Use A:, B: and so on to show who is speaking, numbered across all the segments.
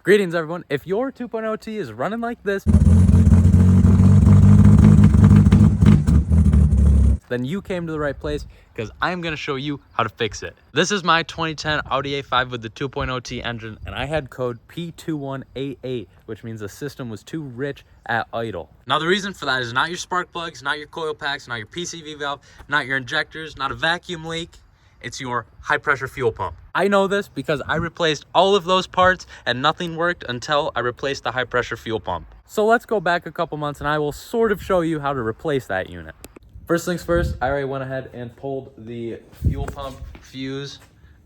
A: Greetings everyone. If your 2.0T is running like this, then you came to the right place because I'm going to show you how to fix it. This is my 2010 Audi A5 with the 2.0T engine, and I had code P2188, which means the system was too rich at idle. Now the reason for that is not your spark plugs, not your coil packs, not your PCV valve, not your injectors, not a vacuum leak. It's your high pressure fuel pump. I know this because I replaced all of those parts and nothing worked until I replaced the high pressure fuel pump. So let's go back a couple months and I will sort of show you how to replace that unit. First things first, I already went ahead and pulled the fuel pump fuse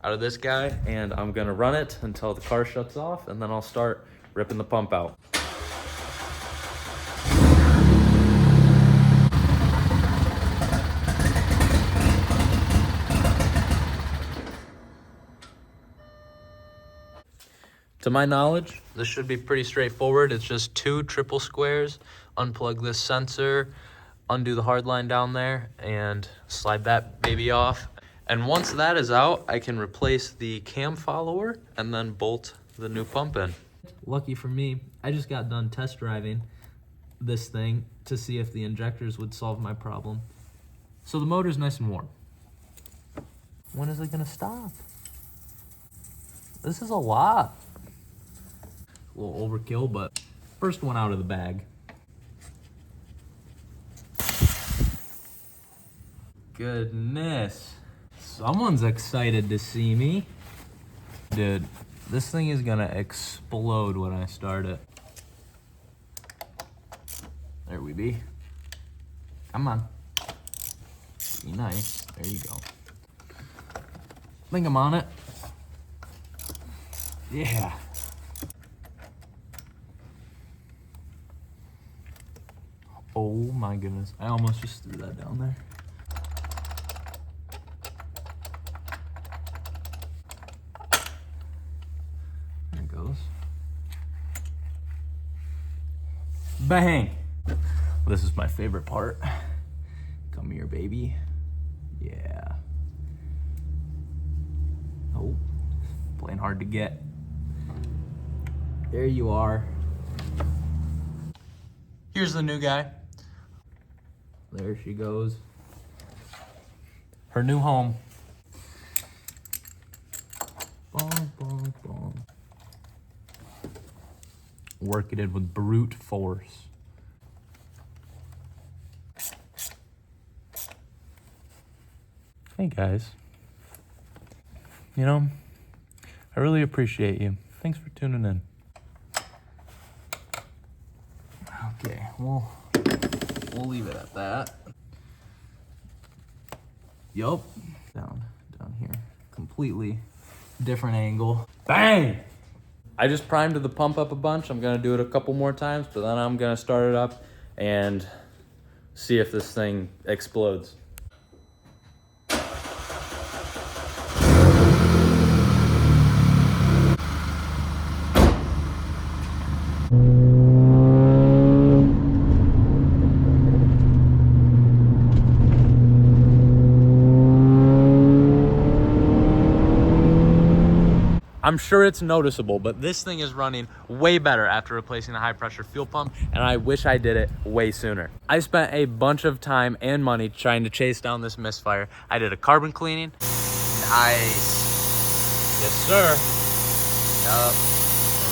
A: out of this guy, and I'm gonna run it until the car shuts off, and then I'll start ripping the pump out. To my knowledge, this should be pretty straightforward. It's just 2 triple squares. Unplug this sensor, undo the hard line down there, and slide that baby off. And once that is out, I can replace the cam follower and then bolt the new pump in. Lucky for me, I just got done test driving this thing to see if the injectors would solve my problem. So the motor's nice and warm. When is it gonna stop? This is a lot. A little overkill, but first one out of the bag. Goodness. Someone's excited to see me. Dude, this thing is gonna explode when I start it. There we be. Come on. Be nice. There you go. Think I'm on it. Yeah. Oh my goodness. I almost just threw that down there. There it goes. Bang! This is my favorite part. Come here, baby. Yeah. Oh, playing hard to get. There you are. Here's the new guy. There she goes. Her new home. Boom, boom, boom. Work it in with brute force. Hey guys. You know, I really appreciate you. Thanks for tuning in. Okay, we'll leave it at that. Yup. Down here. Completely different angle. Bang! I just primed the pump up a bunch. I'm gonna do it a couple more times, but then I'm gonna start it up and see if this thing explodes. I'm sure it's noticeable, but this thing is running way better after replacing the high pressure fuel pump, and I wish I did it way sooner. I spent a bunch of time and money trying to chase down this misfire. I did a carbon cleaning. Nice. Yes, sir. Yup.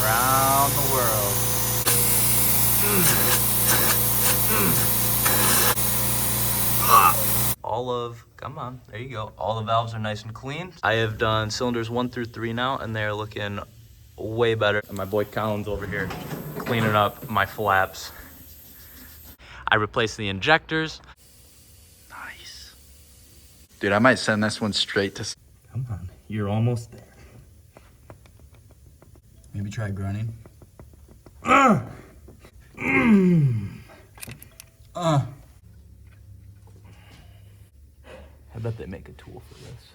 A: Around the world. Come on, there you go. All the valves are nice and clean. I have done cylinders 1 through 3 now, and they're looking way better. And my boy Colin's over here cleaning up my flaps. I replaced the injectors. Nice.
B: Dude, I might send this one straight to...
A: Come on, you're almost there.
B: Maybe try grunting.
A: I bet they make a tool for this.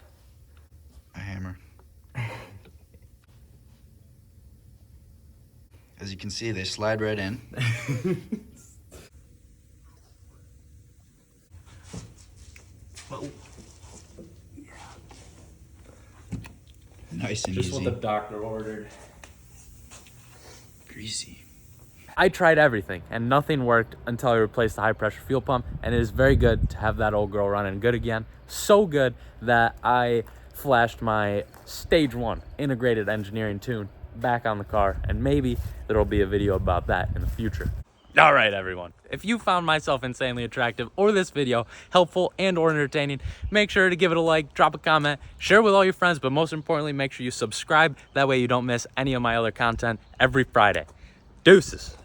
B: A hammer. As you can see, they slide right in.
A: Oh.
B: Yeah. Nice and
A: Just
B: easy.
A: what the doctor ordered.
B: greasy.
A: I tried everything and nothing worked until I replaced the high pressure fuel pump, and it is very good to have that old girl running good again. So good that I flashed my stage 1 integrated engineering tune back on the car, and maybe there'll be a video about that in the future. All right, everyone. If you found myself insanely attractive or this video helpful and or entertaining, make sure to give it a like, drop a comment, share with all your friends, but most importantly, make sure you subscribe. That way you don't miss any of my other content every Friday. Deuces.